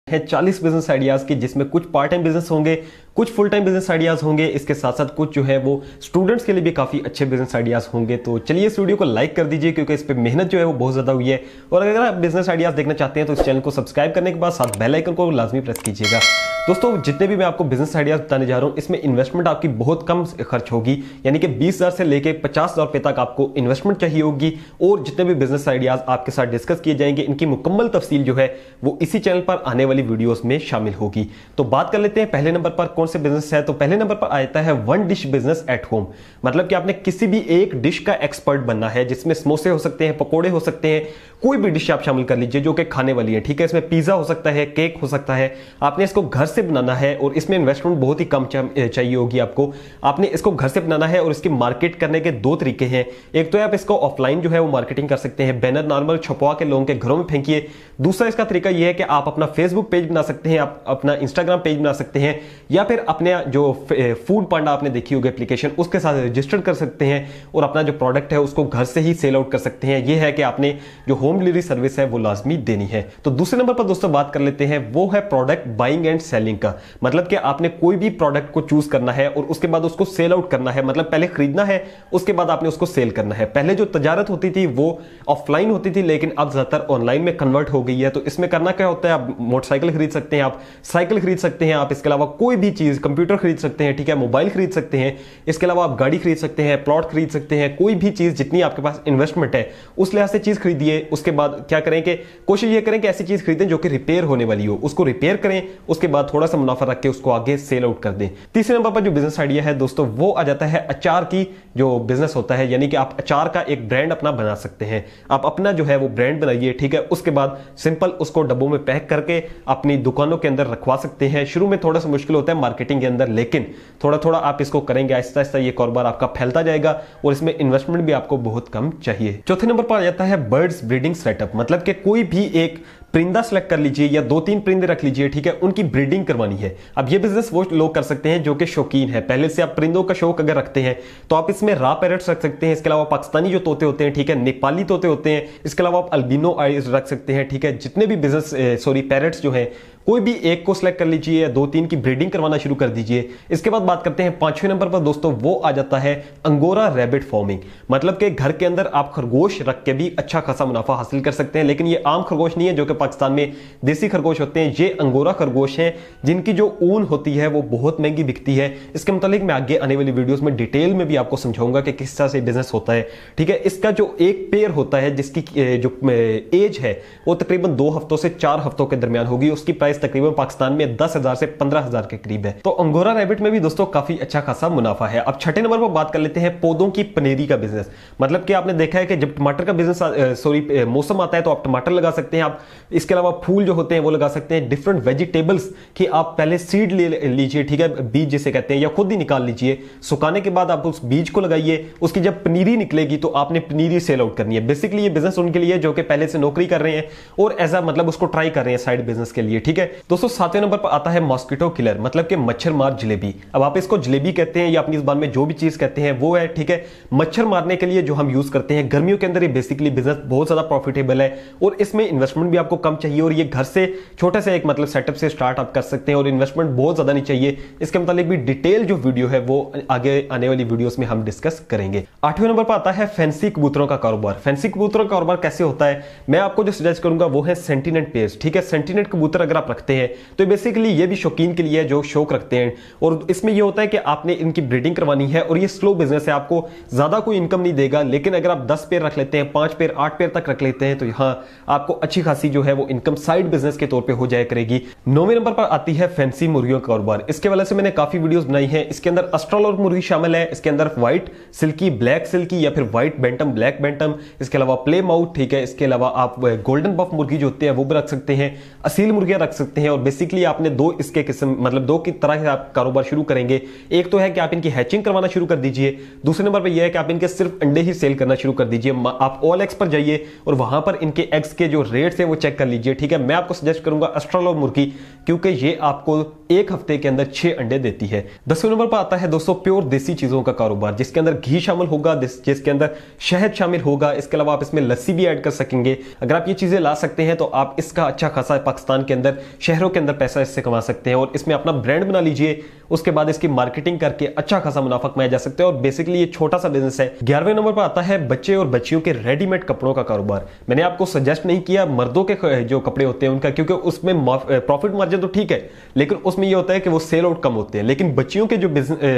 है 40 business ideas की, जिसमें कुछ पार्ट टाइम बिजनेस होंगे, कुछ फुल टाइम बिजनेस आइडियाज होंगे, इसके साथ साथ कुछ जो है वो स्टूडेंट्स के लिए भी काफी अच्छे बिजनेस आइडियाज होंगे। तो चलिए इस वीडियो को लाइक कर दीजिए, क्योंकि इस पे मेहनत जो है वो बहुत ज्यादा हुई है। और अगर आप बिजनेस आइडियाज देखना चाहते हैं तो इस चैनल को सब्सक्राइब करने के बाद साथ बेल आइकन को लाजमी प्रेस कीजिएगा। दोस्तों जितने भी मैं आपको बिजनेस आइडियाज बताने जा रहा हूं, इसमें इन्वेस्टमेंट आपकी बहुत कम खर्च होगी, यानी कि 20,000 से लेके 50,000 रुपए तक आपको इन्वेस्टमेंट चाहिए होगी। और जितने भी बिजनेस आइडियाज आपके साथ डिस्कस किए जाएंगे, इनकी मुकम्मल तफसील जो है वो इसी चैनल पर आने वाली वीडियोस में शामिल होगी। तो बात कर लेते हैं पहले नंबर पर कौन से बिजनेस है। तो पहले नंबर पर आता है one dish business at home. मतलब कि आपने किसी भी एक डिश का एक्सपर्ट बनना है, जिसमें समोसे हो सकते हैं, पकोड़े हो सकते हैं, कोई भी डिश आप शामिल कर लीजिए जो कि खाने वाली है। ठीक है, इसमें पिज्जा हो सकता है, केक हो सकता है। आपने इसको घर से बनाना है और इसमें इन्वेस्टमेंट बहुत ही कम चाहिए होगी आपको। आपने इसको घर से बनाना है और इसकी मार्केट करने के दो तरीके हैं। एक तो आप इसको ऑफलाइन जो है वो मार्केटिंग कर सकते हैं, बैनर नॉर्मल छपवा के लोगों के घरों में फेंकिए। दूसरा इसका तरीका यह है कि आप अपना फेसबुक पेज बना सकते हैं, आप अपना इंस्टाग्राम पेज बना सकते हैं, या फिर अपने जो फूड पांडा आपने देखी होगी एप्लीकेशन, उसके साथ रजिस्टर कर सकते हैं और अपना जो प्रोडक्ट है उसको घर से ही सेल आउट कर सकते हैं। यह है कि आपने जो होम डिलीवरी सर्विस है वो लाजमी देनी है। तो दूसरे नंबर पर दोस्तों बात कर लेते हैं, वो है प्रोडक्ट बाइंग एंड सेलिंग का। मतलब कि आपने कोई भी प्रोडक्ट को चूज करना है और उसके बाद उसको सेल आउट करना है। मतलब पहले खरीदना है, उसके बाद आपने उसको सेल करना है। पहले जो तजारत होती थी वो ऑफलाइन होती थी, लेकिन अब ज्यादातर ऑनलाइन में कन्वर्ट हो गई है। तो इसमें करना क्या होता है, आप मोटरसाइकिल खरीद सकते हैं, आप साइकिल खरीद सकते हैं, आप इसके अलावा कोई भी चीज, कंप्यूटर खरीद सकते हैं, ठीक है, मोबाइल खरीद सकते हैं, इसके अलावा आप गाड़ी खरीद सकते हैं, प्लॉट खरीद सकते हैं, कोई भी चीज जितनी आपके पास इन्वेस्टमेंट है उस लिहाज से चीज खरीदिए। उसके बाद क्या करें कि कोशिश ये करें कि ऐसी चीज खरीदें जो कि रिपेयर होने वाली हो, उसको रिपेयर करें, उसके बाद थोड़ा सा मुनाफा रख के उसको आगे सेल आउट कर दें। तीसरे नंबर पर जो बिजनेस आइडिया है दोस्तों, वो आ जाता है अचार की जो बिजनेस होता है, यानी कि आप अचार का एक ब्रांड अपना बना सकते हैं। आप अपना जो है वो ब्रांड बनाइए, ठीक है, उसके बाद सिंपल उसको डब्बों में पैक करके अपनी दुकानों के अंदर रखवा सकते हैं। शुरू में थोड़ा सा मुश्किल होता है मार्केटिंग के अंदर, लेकिन थोड़ा थोड़ा आप इसको करेंगे, आहिस्ता आहिस्ता ये कारोबार आपका फैलता जाएगा और इसमें इन्वेस्टमेंट भी आपको बहुत कम चाहिए। चौथे नंबर पर आ जाता है बर्ड्स ब्रीडिंग सेटअप। मतलब कि कोई भी एक परिंदा सेलेक्ट कर लीजिए या 2-3 परिंदे रख लीजिए, ठीक है, उनकी ब्रीडिंग करवानी है। अब ये बिजनेस वो लोग कर सकते हैं जो कि शौकीन है, पहले से आप परिंदों का शौक अगर रखते हैं तो आप इसमें रा पैरट्स रख सकते हैं। इसके अलावा पाकिस्तानी जो तोते होते हैं, ठीक है, नेपाली तोते होते हैं, इसके अलावा आप अल्बिनो आइज रख सकते हैं। ठीक है, जितने भी बिजनेस पैरट्स जो हैं, कोई भी एक को सिलेक्ट कर लीजिए या 2-3 की ब्रीडिंग करवाना शुरू कर दीजिए। इसके बाद बात करते हैं पांचवें नंबर पर दोस्तों, वो आ जाता है अंगोरा रैबिट फार्मिंग। मतलब कि घर के अंदर आप खरगोश रख के भी अच्छा खासा मुनाफा हासिल कर सकते हैं, लेकिन ये आम खरगोश नहीं है जो कि पाकिस्तान में देसी खरगोश होते हैं। ये अंगोरा खरगोश हैं जिनकी जो ऊन होती है वो बहुत महंगी बिकती है। इसके मुतालिक मैं आगे आने वाली वीडियोस में डिटेल में भी आपको समझाऊंगा कि किस तरह से बिजनेस होता है। ठीक है, इसका जो एक पेयर होता है जिसकी जो एज है वो तकरीबन 2 हफ्तों से 4 हफ्तों के दरमियान होगी। उसकी प्राइस तकरीबन पाकिस्तान में 10,000 से 15,000 के करीब है। तो अंगोरा रैबिट में भी दोस्तों काफी अच्छा खासा मुनाफा है। अब छठे नंबर पर बात कर लेते हैं पौधों की पनीरी का बिजनेस। मतलब कि आपने देखा है कि जब टमाटर का बिजनेस मौसम आता है तो आप टमाटर लगा सकते हैं। आप इसके अलावा फूल जो होते हैं वो लगा सकते हैं। डिफरेंट वेजिटेबल्स की आप पहले सीड ले लीजिए, ठीक है, बीज जिसे कहते हैं, या खुद ही निकाल लीजिए। सुखाने के बाद आप उस बीज को लगाइए, उसकी जब पनीरी निकलेगी तो आपने पनीरी सेल आउट करनी है। बेसिकली ये बिजनेस उनके लिए जो कि पहले से नौकरी कर रहे हैं और ऐसा मतलब उसको ट्राई कर रहे हैं साइड बिजनेस के लिए। ठीक है दोस्तों, 7वें नंबर पर आता है मॉस्किटो किलर। मतलब कि मच्छर मार जलेबी। अब आप इसको जलेबी कहते हैं या अपनी जुबान में जो भी चीज कहते हैं वो है, ठीक है, मच्छर मारने के लिए जो हम यूज करते हैं गर्मियों के अंदर। ये बेसिकली बिजनेस बहुत ज्यादा प्रॉफिटेबल है और इसमें इन्वेस्टमेंट भी आपको कम चाहिए और ये घर से छोटे से एक मतलब सेटअप से स्टार्ट आप कर सकते हैं और इन्वेस्टमेंट बहुत ज्यादा नहीं चाहिए। इसके मुतालिक भी डिटेल जो वीडियो है वो आगे आने वाली वीडियोस में हम डिस्कस करेंगे। 8वें नंबर पर आता है फैंसी कबूतरों का कारोबार। फैंसी कबूतरों का कारोबार कैसे होता है, मैं आपको जो सजेस्ट करूंगा वो है सेंटिनेंट पेयर्स। ठीक है, सेंटिनेंट कबूतर अगर आप रखते हैं तो बेसिकली ये भी शौकीन के लिए जो शौक रखते हैं, और इसमें ये होता है कि आपने इनकी ब्रीडिंग करवानी है और ये स्लो बिजनेस है, आपको ज्यादा कोई इनकम नहीं देगा। लेकिन अगर आप 10 पेयर रख लेते हैं, 5 पेयर 8 पेयर तक रख लेते हैं तो यहाँ आपको अच्छी खासी जो है वो इनकम साइड बिजनेस के तौर पे हो जाया करेगी। 9वें नंबर पर आती है फैंसी मुर्गियों का कारोबार। इसके वजह से मैंने काफी वीडियोस बनाई है। इसके अंदर अस्ट्रोलर मुर्गी शामिल है, इसके अंदर व्हाइट सिल्की, ब्लैक सिल्की या फिर व्हाइट बैंटम, ब्लैक बैंटम, इसके अलावा प्ले माउथ, ठीक है, इसके अलावा आप गोल्डन बफ मुर्गी जो होते हैं वो भी रख सकते हैं, असील मुर्गियां रख सकते हैं। और बेसिकली आपने दो इसके किस्म मतलब 2 की तरह से आप कारोबार शुरू करेंगे। एक तो है कि आप इनकी हैचिंग करवाना शुरू कर दीजिए, दूसरे नंबर पर यह है कि आप इनके सिर्फ अंडे ही सेल करना शुरू कर दीजिए। आप OLX पर जाइए और वहां पर इनके एग्स के जो रेट्स है वो चेक कर लीजिए। ठीक है, मैं आपको सजेस्ट करूंगा अस्ट्रोलर मुर्गी, क्योंकि ये आपको एक हफ्ते के अंदर 6 अंडे देती है। 10वें नंबर पर आता है दोस्तों प्योर देसी चीजों का कारोबार, जिसके अंदर घी शामिल होगा, जिसके अंदर शहद शामिल होगा। इसके अलावा आप इसमें लस्सी भी ऐड कर सकेंगे। अगर आप ये चीजें ला सकते हैं तो आप इसका अच्छा खासा पाकिस्तान के अंदर शहरों के अंदर पैसा इससे कमा सकते हैं और इसमें अपना ब्रांड बना लीजिए। उसके बाद इसकी मार्केटिंग करके अच्छा खासा मुनाफा कमाया जा सकता है और बेसिकली ये छोटा सा बिजनेस है। 11वें नंबर पर आता है बच्चे और बच्चियों के रेडीमेड कपड़ों का कारोबार। मैंने आपको सजेस्ट नहीं किया मर्दों के जो कपड़े होते हैं उनका, क्योंकि उसमें प्रॉफिट मार्जिन तो ठीक है, लेकिन उसमें ये होता है कि वो सेल आउट कम होते हैं। लेकिन बच्चियों के जो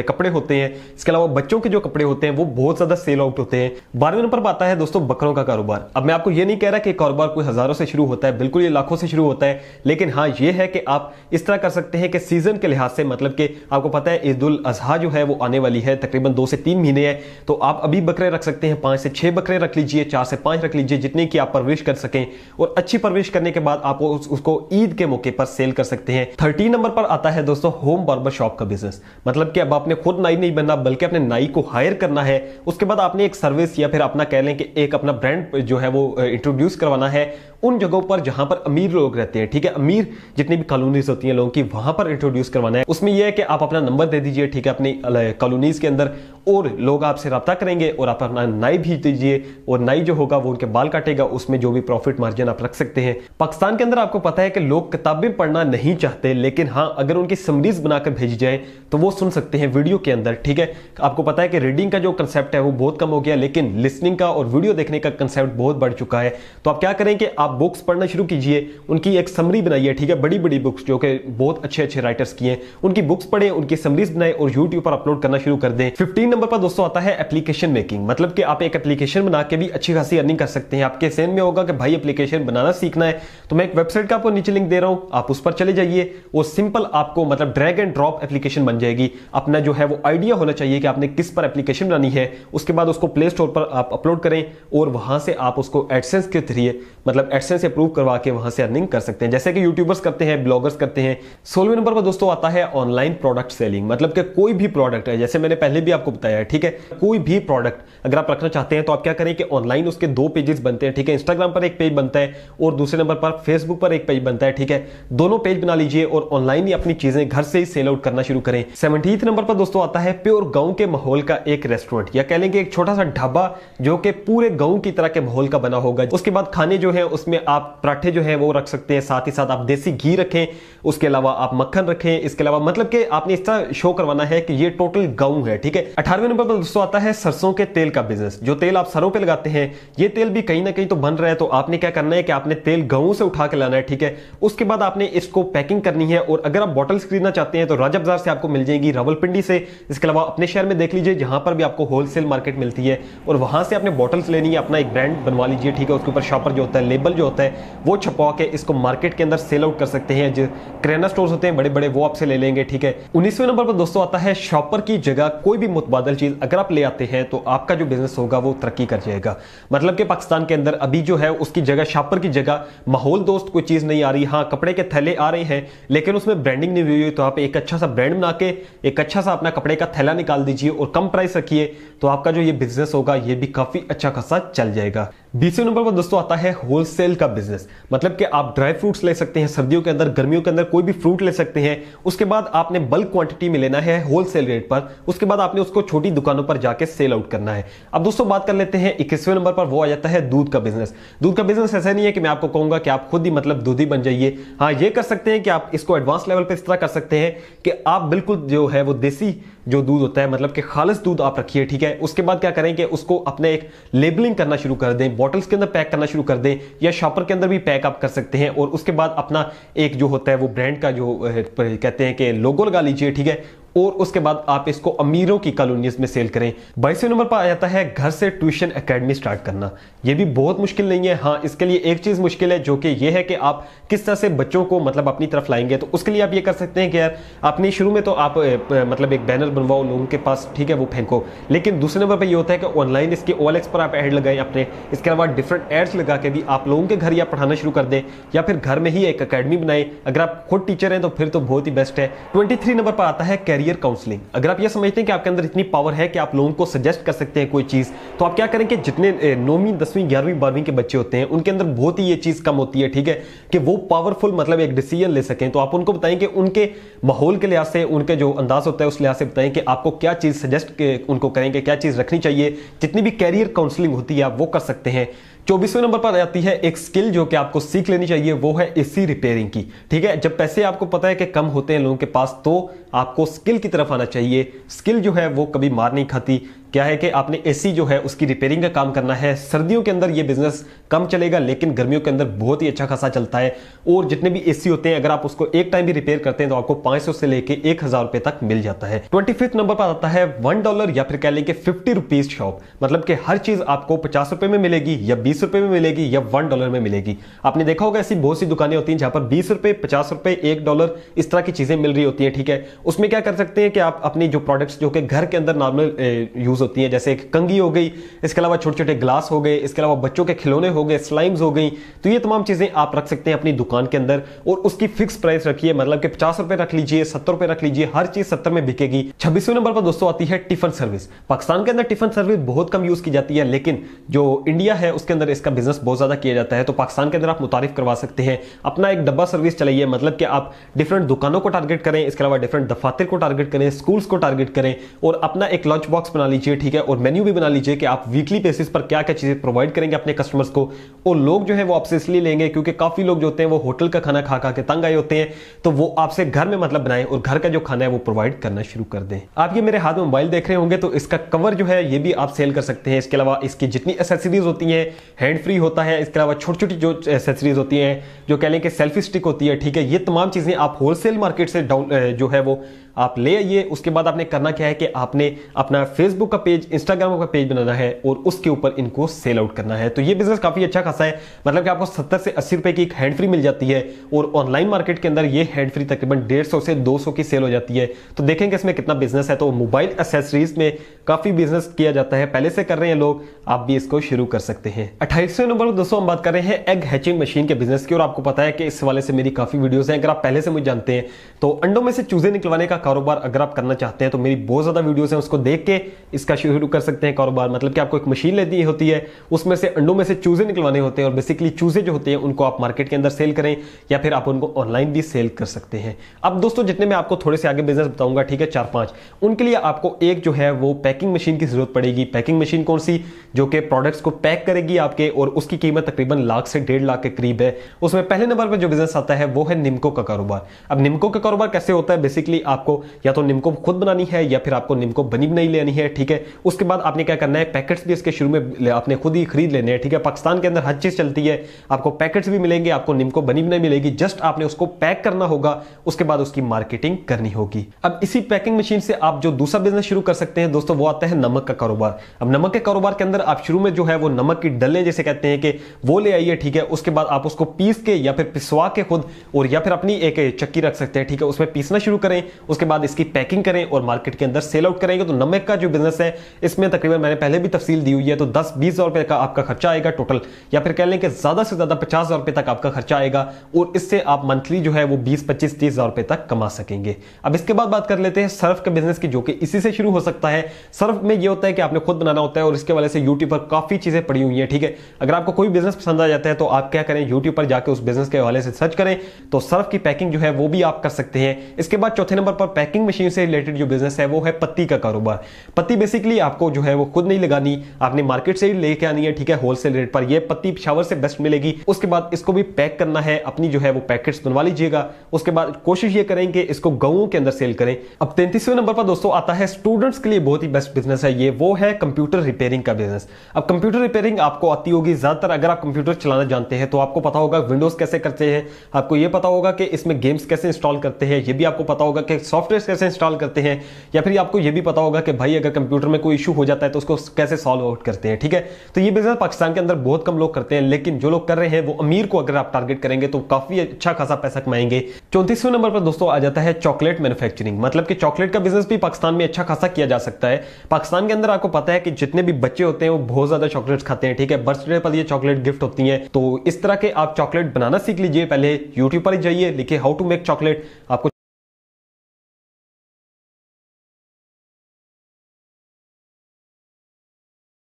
कपड़े होते हैं, इसके अलावा बच्चों के जो कपड़े होते हैं वो बहुत ज्यादा सेल आउट होते हैं। 12वें नंबर पर आता है दोस्तों बकरों का कारोबार। अब मैं आपको ये नहीं कह रहा कि कारोबार कोई हजारों से शुरू होता है, बिल्कुल ये लाखों से शुरू होता है, लेकिन हाँ ये है कि आप इस तरह कर सकते हैं कि सीजन के लिहाज से, मतलब कि आपको पता है ईद उल अजहा जो है वो आने वाली है, तकरीबन 2 से 3 महीने है, तो आप अभी बकरे रख सकते हैं, 5 से 6 बकरे रख लीजिए, 4 से 5 रख लीजिए, जितने की आप परवरिश कर सकें, और अच्छी परवरिश करने के बाद आप उसको ईद के मौके पर सेल कर सकते हैं। 13 नंबर पर आता है दोस्तों होम बार्बर शॉप का बिजनेस, मतलब कि अब आपने खुद नाई नहीं बनना बल्कि अपने नाई को हायर करना है। उसके बाद आपने एक सर्विस या फिर अपना कह लें कि एक अपना ब्रांड जो है वो इंट्रोड्यूस करवाना है उन जगहों पर जहां पर अमीर लोग रहते हैं, ठीक है, अमीर जितनी भी कॉलोनीज होती हैं लोगों की, वहां पर इंट्रोड्यूस करवाना है। उसमें यह है कि आप अपना नंबर दे दीजिए, ठीक है, अपनी कॉलोनीज के अंदर, और लोग आपसे रब्ता करेंगे और आप अपना नाई भी दीजिए और नाई जो होगा वो उनके बाल काटेगा, उसमें जो भी प्रॉफिट मार्जिन आप रख सकते हैं। पाकिस्तान के अंदर आपको पता है कि लोग किताबें पढ़ना नहीं चाहते, लेकिन हाँ अगर उनकी समरीज बनाकर भेजी जाए तो वो सुन सकते हैं वीडियो के अंदर, ठीक है। आपको पता है कि रीडिंग का जो कंसेप्ट है वो बहुत कम हो गया, लेकिन लिसनिंग का और वीडियो देखने का कंसेप्ट बहुत बढ़ चुका है। तो आप क्या करें कि आप बुक्स पढ़ना शुरू कीजिए, उनकी एक समरी बनाइए, ठीक है, बड़ी बड़ी बुक्स जो कि बहुत अच्छे अच्छे राइटर्स की हैं, उनकी बुक्स पढ़ें, उनकी समरीज बनाएं और यूट्यूब पर अपलोड करना शुरू कर दें। 15 नंबर पर दोस्तों आता है एप्लीकेशन मेकिंग, मतलब कि आप एक एप्लीकेशन बना के भी अच्छी खासी अर्निंग कर सकते हैं। आपके सेन में होगा कि भाई एप्लीकेशन बनाना सीखना है, तो मैं एक वेबसाइट का आपको नीचे लिंक दे रहा हूं, आप उस पर चले जाइए। वो सिंपल आपको मतलब ड्रैग एंड ड्रॉप एप्लीकेशन बन जाएगी। अपना जो है वो आइडिया होना चाहिए कि आपने किस पर एप्लीकेशन बनानी है, उसके बाद उसको प्ले स्टोर पर आप अपलोड करें और वहां से आप उसको एडसेंस के जरिए, मतलब एडसेंस अप्रूव करवा के वहां से अर्निंग कर सकते हैं, जैसे कि यूट्यूबर्स करते हैं, ब्लॉगर्स करते हैं। 16वें नंबर पर दोस्तों आता है ऑनलाइन प्रोडक्ट सेलिंग, मतलब कि कोई भी प्रोडक्ट है, जैसे मैंने पहले भी आपको बताया है, ठीक है, कोई भी प्रोडक्ट अगर आप रखना चाहते हैं तो आप क्या करें कि ऑनलाइन उसके 2 पेजेस बनते हैं, ठीक है, इंस्टाग्राम पर एक पेज बनता है और दूसरे नंबर पर फेसबुक पर एक पेज बनता है, ठीक है, दोनों पेज बना लीजिए और ऑनलाइन ही अपनी चीजें घर से ही सेल आउट करना शुरू करें। 17th नंबर पर दोस्तों आता है प्योर गांव के माहौल का एक रेस्टोरेंट, या कह लेंगे एक छोटा सा ढाबा जो कि पूरे गांव की तरह के माहौल का बना होगा। उसके बाद खाने जो है उसमें आप पराठे जो है वो रख सकते हैं, साथ ही साथ आप देसी घी रखें, उसके अलावा आप मक्खन रखें, इसके अलावा मतलब कि आपने इस तरह शो करवाना है कि ये टोटल गांव है, ठीक है। 18वें नंबर पर दोस्तों आता है सरसों के तेल का बिजनेस, जो तेल आप सरों पे लगाते हैं, ये तेल भी कहीं ना कहीं तो बन रहा है, तो आपने क्या करना है कि आपने तेल गांव से उठा के लाना है, ठीक है। उसके बाद आपने इसको पैकिंग करनी है और अगर आप बॉटल्स खरीदना चाहते हैं तो राजा बाजार से आपको मिल जाएगी, रावलपिंडी से, इसके अलावा अपने शहर में देख लीजिए जहां पर भी आपको होलसेल मार्केट मिलती है और वहां से आपने बॉटल्स लेनी है, अपना एक ब्रांड बनवा लीजिए, ठीक है, उसके ऊपर शॉपर जो होता है, लेबल जो होता है वो छपवा के इसको मार्केट के अंदर सेल आउट कर सकते हैं। जो किराना स्टोर्स होते हैं बड़े बड़े वो आपसे ले लेंगे, ठीक है। 19वें नंबर पर दोस्तों आता है शॉपर की जगह कोई भी मुतबादल चीज अगर आप ले आते हैं तो आपका जो बिजनेस होगा वो तरक्की कर जाएगा। मतलब कि पाकिस्तान के अंदर अभी जो है उसकी जगह, शॉपर की जगह माहौल दोस्त कोई चीज नहीं आ रही, हाँ कपड़े के थैले आ रहे हैं लेकिन उसमें ब्रांडिंग नहीं हुई, तो आप एक अच्छा सा ब्रांड बना के एक अच्छा सा अपना कपड़े का थैला निकाल दीजिए और कम प्राइस रखिए, तो आपका जो ये बिजनेस होगा ये भी काफी अच्छा खासा चल जाएगा। 20वें नंबर पर दोस्तों आता है होलसेल का बिजनेस, मतलब कि आप ड्राई फ्रूट्स ले सकते हैं सर्दियों के अंदर, गर्मियों के अंदर कोई भी फ्रूट ले सकते हैं, उसके बाद आपने बल्क क्वांटिटी में लेना है होलसेल रेट पर, उसके बाद आपने उसको छोटी दुकानों पर जाके सेल आउट करना है। अब दोस्तों बात कर लेते हैं 21वें नंबर पर, वो आ जाता है दूध का बिजनेस। दूध का बिजनेस ऐसा नहीं है कि मैं आपको कहूंगा कि आप खुद ही मतलब दूध ही बन जाइए, हाँ ये कर सकते हैं कि आप इसको एडवांस लेवल पर इस तरह कर सकते हैं कि आप बिल्कुल जो है वो देसी जो दूध होता है, मतलब कि खालिस दूध आप रखिए, ठीक है। उसके बाद क्या करें कि उसको अपने एक लेबलिंग करना शुरू कर दें, बॉटल्स के अंदर पैक करना शुरू कर दें या शॉपर के अंदर भी पैक आप कर सकते हैं, और उसके बाद अपना एक जो होता है वो ब्रांड का जो कहते हैं कि लोगो लगा लीजिए, ठीक है, और उसके बाद आप इसको अमीरों की कॉलोनीज में सेल करें। 22वें नंबर पर आ जाता है घर से ट्यूशन एकेडमी स्टार्ट करना। यह भी बहुत मुश्किल नहीं है, हाँ इसके लिए एक चीज मुश्किल है जो कि यह है कि आप किस तरह से बच्चों को मतलब अपनी तरफ लाएंगे। तो उसके लिए आप ये कर सकते हैं कि यार अपनी शुरू में तो आप मतलब एक बैनर बनवाओ लोगों के पास, ठीक है, वो फेंको, लेकिन दूसरे नंबर पर यह होता है कि ऑनलाइन इसके OLX पर आप ऐड लगाएं अपने, इसके अलावा डिफरेंट एड्स लगा के भी आप लोगों के घर या पढ़ाना शुरू कर दें, या फिर घर में ही एक अकेडमी बनाएं। अगर आप खुद टीचर हैं तो फिर तो बहुत ही बेस्ट है। 23 नंबर पर आता है कैरियर काउंसलिंग। अगर आप ये समझते हैं कि आपके अंदर इतनी पावर है कि आप लोगों को सजेस्ट कर सकते हैं कोई चीज, तो आप क्या करें कि जितने 9वीं 10वीं 11वीं 12वीं के बच्चे होते हैं उनके अंदर बहुत ही ये चीज कम होती है, ठीक है, कि वो पावरफुल मतलब एक डिसीजन ले सकें। तो आप उनको बताएं कि उनके माहौल के लिहाज से, उनके जो अंदाज होता है उस लिहाज से बताएं कि आपको क्या चीज सजेस्ट उनको करेंगे, क्या चीज रखनी चाहिए। जितनी भी कैरियर काउंसलिंग होती है आप वो कर सकते हैं। 24वें नंबर पर आती है एक स्किल जो कि आपको सीख लेनी चाहिए, वो है एसी रिपेयरिंग की। ठीक है, जब पैसे आपको पता है कि कम होते हैं लोगों के पास, तो आपको स्किल की तरफ आना चाहिए। स्किल जो है वो कभी मार नहीं खाती। क्या है कि आपने एसी जो है उसकी रिपेयरिंग का काम करना है। सर्दियों के अंदर ये बिजनेस कम चलेगा, लेकिन गर्मियों के अंदर बहुत ही अच्छा खासा चलता है। और जितने भी एसी होते हैं अगर आप उसको एक टाइम भी रिपेयर करते हैं तो आपको 500 से लेके 1000 रुपए तक मिल जाता है। 25वें नंबर पर आता है $1 या फिर कह लें कि 50 रुपीज शॉप। मतलब कि हर चीज आपको 50 रुपए में मिलेगी या 20 रुपए में मिलेगी या $1 में मिलेगी। आपने देखा होगा ऐसी बहुत सी दुकानें होती हैं जहां पर 20 रुपए, 50 रुपए, $1 इस तरह की चीजें मिल रही होती है। ठीक है, उसमें क्या कर सकते हैं कि आप अपनी जो प्रोडक्ट्स जो कि घर के अंदर नॉर्मल यूज होती हैं, जैसे एक कंघी हो गई, इसके अलावा छोटे छोटे ग्लास हो गए, इसके अलावा बच्चों के खिलौने हो गए, स्लाइम्स हो गई, तो ये तमाम चीजें आप रख सकते हैं अपनी दुकान के अंदर। और उसकी फिक्स प्राइस रखिए, मतलब कि 50 रुपए रख लीजिए, 70 रुपए रख लीजिए, हर चीज 70 में बिकेगी। 26वें नंबर पर दोस्तों आती है टिफिन सर्विस। पाकिस्तान के अंदर टिफिन सर्विस बहुत कम यूज की जाती है, लेकिन जो इंडिया है उसके अंदर इसका बिजनेस बहुत ज्यादा किया जाता है। तो पाकिस्तान के अंदर आप मुतारिफ करवा सकते हैं, अपना एक डब्बा सर्विस चलाइए। मतलब कि आप डिफरेंट दुकानों को टारगेट करें, इसके अलावा डिफरेंट दफातर को टारगेट करें, स्कूल्स को टारगेट करें, और अपना एक लंच बॉक्स बना लीजिए। ठीक है, और मेन्यू भी बना लीजिए कि आप वीकली बेसिस पर क्या क्या चीजें प्रोवाइड करेंगे अपने कस्टमर्स को। और लोग जो है वो आपसे इसलिए लेंगे क्योंकि काफी लोग जो होते हैं वो होटल का खाना खा खा के तंग आए होते हैं, तो वो आपसे घर में मतलब बनाएं और घर का जो खाना है वो प्रोवाइड करना शुरू कर दें। आप ये मेरे हाथ में मोबाइल देख रहे होंगे, तो इसका कवर जो है ये भी आप सेल कर सकते हैं। इसके अलावा इसकी जितनी एसेसरीज होती हैं, हैंड फ्री होता है, इसके अलावा छोटी छोटी जो एसेसरीज होती हैं, जो कह लें कि सेल्फी स्टिक होती है, ठीक है, ये तमाम चीजें आप होलसेल मार्केट से जो है वो आप ले आइए। उसके बाद आपने करना क्या है कि आपने अपना फेसबुक का पेज, इंस्टाग्राम का पेज बनाना है और उसके ऊपर इनको सेल आउट करना है। तो ये बिजनेस काफी अच्छा खासा है, मतलब कि आपको 70 से 80 रुपए की एक हैंड फ्री मिल जाती है, और ऑनलाइन मार्केट के अंदर ये हैंड फ्री तकरीबन 150 से 200 की सेल हो जाती है। तो देखेंगे इसमें कितना बिजनेस है। तो मोबाइल एसेसरीज में काफी बिजनेस किया जाता है, पहले से कर रहे हैं लोग, आप भी इसको शुरू कर सकते हैं। 28वें नंबर पर दोस्तों हम बात कर रहे हैं एग हैचिंग मशीन के बिजनेस की। और आपको पता है कि इस वाले से मेरी काफी वीडियोस हैं, अगर आप पहले से मुझे जानते हैं तो अंडों में से चूजे निकलवाने का कारोबार अगर आप करना चाहते हैं तो मेरी बहुत ज्यादा वीडियोस हैं, उसको देख के इसका शुरू कर सकते हैं कारोबार। मतलब कि आपको एक मशीन लेनी होती है, उसमें से अंडों में से चूजे निकलवाने होते हैं, और बेसिकली चूजे जो होते हैं उनको आप मार्केट के अंदर सेल करें या फिर आप उनको ऑनलाइन भी सेल कर सकते हैं। अब दोस्तों जितने मैं आपको थोड़े से आगे बिजनेस बताऊंगा, ठीक है, 4-5, उनके लिए आपको एक जो है वो पैकिंग मशीन की जरूरत पड़ेगी। पैकिंग मशीन कौन सी? जो कि प्रोडक्ट्स को पैक करेगी आपके, और उसकी कीमत तकरीबन लाख से 1.5 लाख के करीब है। उसमें पहले नंबर पर जो बिजनेस आता है वो है निम्को का कारोबार। अब निम्को का कारोबार कैसे होता है? बेसिकली आपको या तो निम्को खुद बनानी है या फिर आपको निम्को बनी बनाई लेनी है। ठीक है, उसके बाद आपने क्या करना है, पैकेट्स भी इसके शुरू में आपने खुद ही खरीद लेने हैं। ठीक है, पाकिस्तान के अंदर हर चीज चलती है, आपको पैकेट्स भी मिलेंगे, आपको निम्को बनी बनाई मिलेगी, जस्ट आपने उसको पैक करना होगा, उसके बाद उसकी मार्केटिंग करनी होगी। अब इसी पैकिंग मशीन से आप जो दूसरा बिजनेस शुरू कर सकते हैं दोस्तों, वो आता है नमक का कारोबार। अब नमक के कारोबार के अंदर आप शुरू में जो है वो नमक की डलें जैसे कहते हैं कि वो ले आइए। ठीक है, उसके बाद आप उसको पीस के या फिर पिसवा के खुद, और या फिर अपनी एक चक्की रख सकते हैं। ठीक है, उसमें पीसना शुरू करें, उसके बाद इसकी पैकिंग करें और मार्केट के अंदर सेल आउट करेंगे। तो नमक का जो बिजनेस है इसमें तकरीबन मैंने पहले भी तफसील दी हुई है, तो 10-20 हजार रुपए का आपका खर्चा आएगा टोटल, या फिर कह लें कि ज्यादा से ज्यादा 50 हजार रुपए तक आपका खर्चा आएगा, और इससे आप मंथली जो है वो 20-25-30 हजार रुपए तक कमा सकेंगे। अब इसके बाद बात कर लेते हैं सर्फ के बिजनेस की, जो कि इसी से शुरू हो सकता है। सर्फ में ये होता है कि आपने खुद बनाना होता है, और इसके वजह से यूट्यूब पर काफी चीजें पड़ी हुई है। ठीक है, अगर आपको कोई बिजनेस पसंद आ जाता है तो आप क्या करें, यूट्यूब पर जाकर उस बिजनेस के हवाले से सर्च करें, तो सर्फ की पैकिंग जो है वो भी आप कर सकते हैं। इसके बाद चौथे नंबर पर पैकिंग मशीन से रिलेटेड जो बिजनेस है वो है पत्ती का कारोबार। पत्ती बेसिकली आपको जो है वो खुद नहीं लगानी, आपने मार्केट से ही लेके आनी है। ठीक है, होलसेल रेट पर। ये पत्ती पेशावर से बेस्ट मिलेगी। उसके बाद इसको भी पैक करना है, अपनी जो है वो पैकेट्स बनवा लीजिएगा। उसके बाद कोशिश ये करें कि इसको गांवों के अंदर सेल करें। अब 33वें नंबर पर दोस्तों आता है स्टूडेंट्स के लिए बहुत ही बेस्ट बिजनेस है ये, वो है कंप्यूटर रिपेयरिंग का बिजनेस। अब कंप्यूटर रिपेयरिंग आपको आती होगी ज्यादातर, अगर आप कंप्यूटर चलाना जानते हैं तो आपको पता होगा विंडोज कैसे करते हैं, आपको ये पता होगा कि इसमें गेम्स कैसे इंस्टॉल करते हैं, ये भी आपको पता होगा कि सॉफ्टवेयर कैसे इंस्टॉल करते हैं, या फिर आपको ये भी पता होगा कि भाई अगर कंप्यूटर में कोई इशू हो जाता है तो उसको कैसे सॉल्व आउट करते हैं। ठीक है, तो ये बिजनेस पाकिस्तान के अंदर बहुत कम लोग करते हैं, लेकिन जो लोग कर रहे हैं वो अमीर को अगर आप टारगेट करेंगे तो काफी अच्छा खासा पैसा कमाएंगे। 34वें नंबर पर दोस्तों आ जाता है चॉकलेट मैन्युफैक्चरिंग। मतलब कि चॉकलेट का बिजनेस भी पाकिस्तान में अच्छा खासा किया जा सकता है। पाकिस्तान के अंदर आपको पता है कि जितने भी बच्चे होते हैं वो बहुत ज्यादा चॉकलेट्स खाते हैं। ठीक है, बर्थडे पर ये चॉकलेट गिफ्ट होती है, तो इस तरह के आप चॉकलेट बनाना सीख लीजिए। पहले यूट्यूब पर जाइए, लिखिए हाउ टू मेक चॉकलेट, आपको